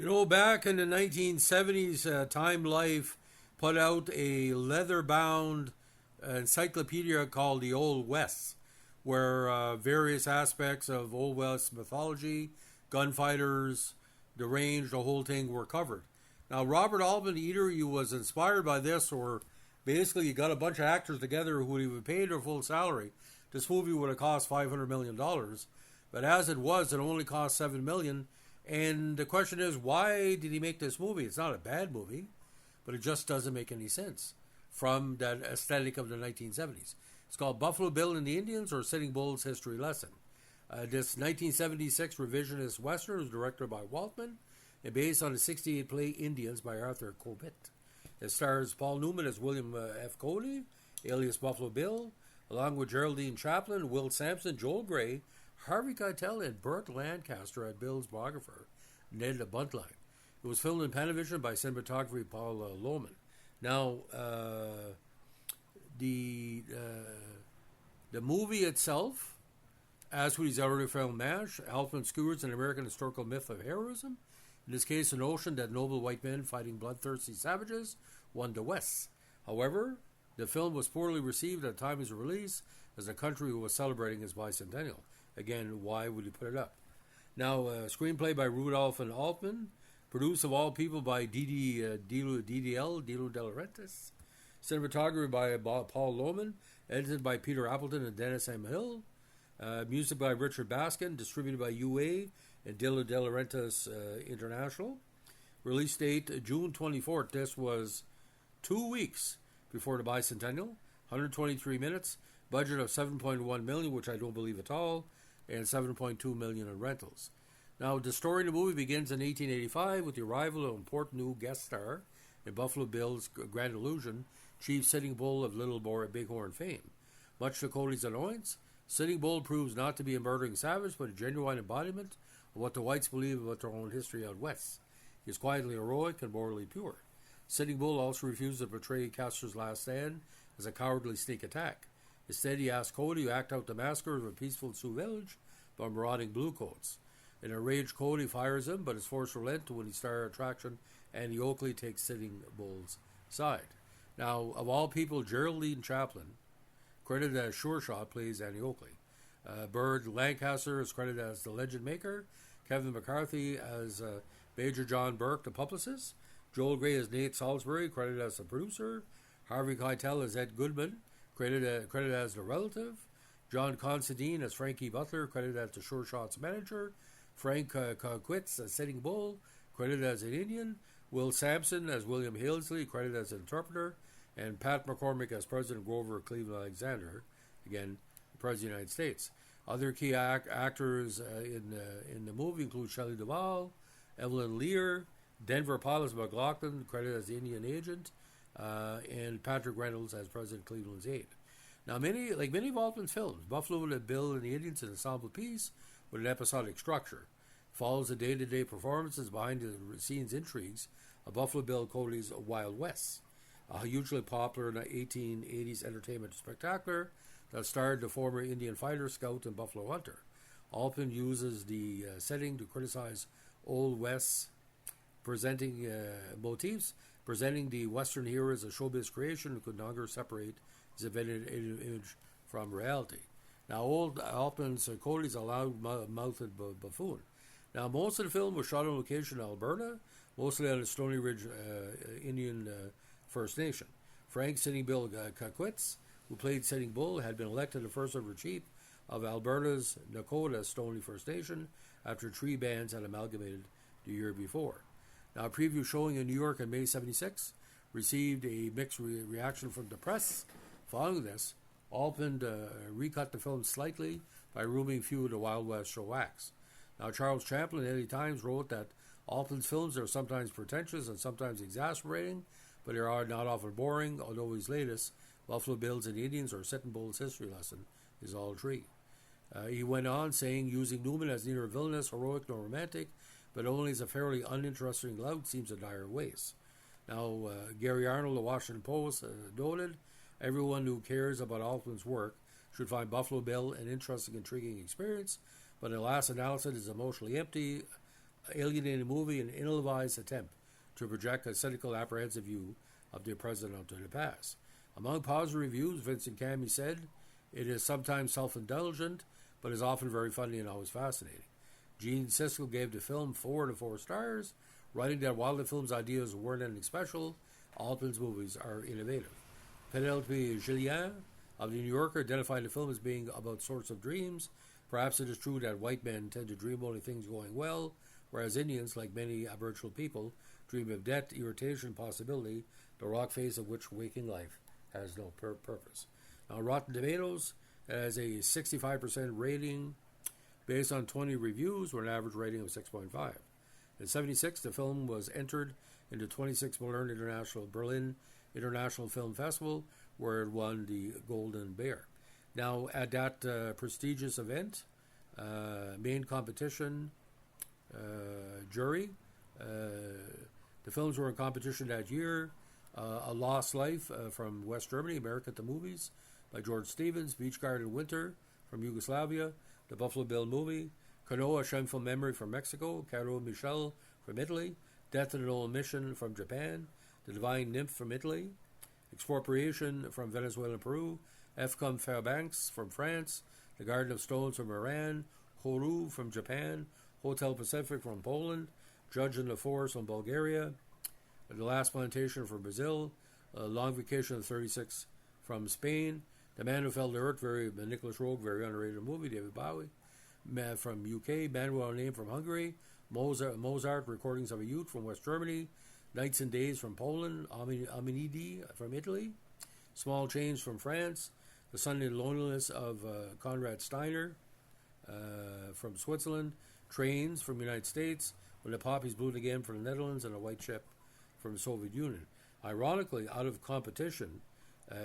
Back in the 1970s, Time Life put out a leather bound encyclopedia called The Old West, where various aspects of Old West mythology, gunfighters, the range, the whole thing were covered. Now, Robert Altman, either he was inspired by this or basically he got a bunch of actors together who he would pay their full salary. This movie would have cost $500 million. But as it was, it only cost $7 million. And the question is, why did he make this movie? It's not a bad movie, but it just doesn't make any sense from that aesthetic of the 1970s. It's called Buffalo Bill and the Indians, or Sitting Bull's History Lesson. This 1976 revisionist Western was directed by Altman and based on the 68 play Indians by Arthur Cobbett. It stars Paul Newman as William F. Cody, alias Buffalo Bill, along with Geraldine Chaplin, Will Sampson, Joel Grey, Harvey Keitel, and Burt Lancaster as Bill's biographer, Ned Buntline. It was filmed in Panavision by cinematographer Paul Newman. Now, the movie itself, as with his earlier film MASH, Altman skewers an American historical myth of heroism. In this case, the notion that noble white men fighting bloodthirsty savages won the West. However, the film was poorly received at the time of its release, as the country was celebrating its bicentennial. Again, why would he put it up? Now, screenplay by Rudolph and Altman, produced of all people by Dilo De Laurentiis, cinematography by Paul Newman, edited by Peter Appleton and Dennis M. Hill, music by Richard Baskin, distributed by UA and Dilo De Laurentiis International. Release date June 24th. This was 2 weeks before the bicentennial. 123 minutes. Budget of $7.1 million, which I don't believe at all, and $7.2 million in rentals. Now, the story of the movie begins in 1885 with the arrival of an important new guest star in Buffalo Bill's Grand Illusion, Chief Sitting Bull of Little Bighorn fame. Much to Cody's annoyance, Sitting Bull proves not to be a murdering savage, but a genuine embodiment of what the whites believe about their own history out west. He is quietly heroic and morally pure. Sitting Bull also refuses to portray Custer's last stand as a cowardly sneak attack. Instead, he asks Cody to act out the massacre of a peaceful Sioux village by marauding bluecoats. In a rage, Cody fires him, but is forced to relent when his star attraction, Annie Oakley, takes Sitting Bull's side. Now, of all people, Geraldine Chaplin, credited as Sure Shot, plays Annie Oakley. Burt Lancaster is credited as the legend maker. Kevin McCarthy as Major John Burke, the publicist. Joel Grey as Nate Salisbury, credited as the producer. Harvey Keitel as Ed Goodman, credited as the relative. John Considine as Frankie Butler, credited as the Sure Shots manager. Frank Quitz as Sitting Bull, credited as an Indian. Will Sampson as William Halesley, credited as an interpreter. And Pat McCormick as President Grover Cleveland Alexander, again, the President of the United States. Other key actors in the movie include Shelley Duvall, Evelyn Lear, Denver Paulus McLaughlin, credited as the Indian agent, and Patrick Reynolds as President Cleveland's aide. Now, many of Altman's films, Buffalo Bill and the Indians, an ensemble piece with an episodic structure, follows the day-to-day performances behind the scenes intrigues of Buffalo Bill Cody's Wild West, a hugely popular 1880s entertainment spectacular that starred the former Indian fighter, scout, and buffalo hunter. Altman uses the setting to criticize Old West presenting motifs, presenting the Western hero as a showbiz creation who could no longer separate his invented image from reality. Now, old Altman's Cody is a loud-mouthed buffoon. Now, most of the film was shot on location in Alberta, mostly on the Stony Ridge Indian First Nation. Frank Sitting Bill Quitz, who played Sitting Bull, had been elected the first ever chief of Alberta's Nakota Stony First Nation after 3 bands had amalgamated the year before. Now, a preview showing in New York in May 76 received a mixed reaction from the press. Following this, Altman recut the film slightly by removing a few of the Wild West show acts. Now, Charles Champlin in the Times wrote that Altman's films are sometimes pretentious and sometimes exasperating, but they are not often boring, although his latest, Buffalo Bills and Indians or Sitting Bull's History Lesson, is all three. He went on saying, using Newman as neither villainous, heroic, nor romantic, but only as a fairly uninteresting lout, seems a dire waste. Now, Gary Arnold, the Washington Post, noted, everyone who cares about Altman's work should find Buffalo Bill an interesting, intriguing experience, but in last analysis, it is emotionally empty, alienating movie, an ill-advised attempt to project a cynical, apprehensive view of the present onto the past. Among positive reviews, Vincent Cammey said, "It is sometimes self-indulgent, but is often very funny and always fascinating." Gene Siskel gave the film 4 out of 4 stars, writing that while the film's ideas weren't anything special, Altman's movies are innovative. Penelope Julien of the New Yorker identified the film as being about sorts of dreams. Perhaps it is true that white men tend to dream only things going well, whereas Indians, like many Aboriginal people, dream of death, irritation, possibility, the rock face of which waking life has no purpose. Now, Rotten Tomatoes has a 65% rating based on 20 reviews with an average rating of 6.5. In 1976, the film was entered into 26th Berlin International Film Festival, where it won the Golden Bear. Now, at that prestigious event, main competition jury, the films were in competition that year. A Lost Life from West Germany, America at the Movies, by George Stevens, Beach Garden Winter from Yugoslavia, The Buffalo Bill Movie, Canoa, Shameful Memory from Mexico, Caro Michel from Italy, Death in an Old Mission from Japan, The Divine Nymph from Italy, Expropriation from Venezuela and Peru, F. Comme Fairbanks from France, The Garden of Stones from Iran, Horu from Japan, Hotel Pacific from Poland, Judge in the Forest from Bulgaria, The Last Plantation from Brazil, Long Vacation of 36 from Spain, The Man Who Fell to Earth, Nicholas Roeg, very underrated movie, David Bowie, from UK, Manuel Name from Hungary, Mozart, Recordings of a Youth from West Germany, Nights and Days from Poland, Aminidi from Italy, Small Change from France, The Sunday Loneliness of Conrad Steiner from Switzerland, Trains from the United States, When the Poppies Blew Again from the Netherlands, and A White Ship from the Soviet Union. Ironically, out of competition,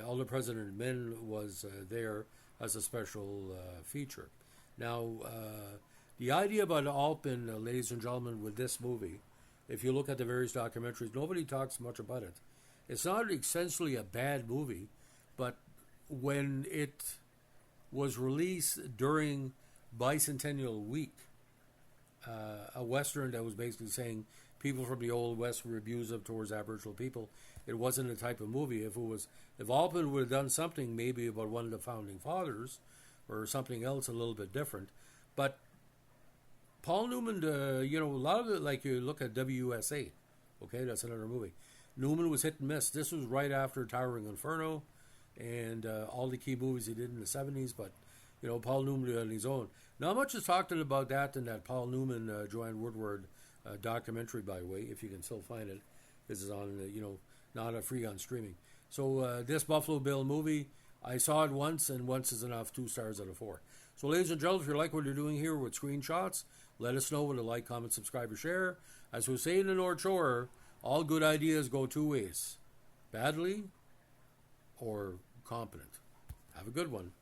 All the President Men was there as a special feature. Now, the idea about Altman, ladies and gentlemen, with this movie, if you look at the various documentaries, nobody talks much about it. It's not essentially a bad movie, but when it was released during Bicentennial Week, a Western that was basically saying people from the Old West were abusive towards Aboriginal people, it wasn't the type of movie. If Altman would have done something maybe about one of the founding fathers or something else a little bit different, but Paul Newman, a lot of it, like you look at WSA, okay, that's another movie. Newman was hit and miss. This was right after Towering Inferno and all the key movies he did in the 70s, but, Paul Newman did on his own. Not much is talked about that in that Paul Newman, Joanne Woodward documentary, by the way, if you can still find it. This is on, not a free on streaming. So this Buffalo Bill movie, I saw it once, and once is enough, 2 stars out of 4. So, ladies and gentlemen, if you like what you're doing here with screenshots, let us know with a like, comment, subscribe, or share. As we say in the North Shore, all good ideas go 2 ways, badly or competent. Have a good one.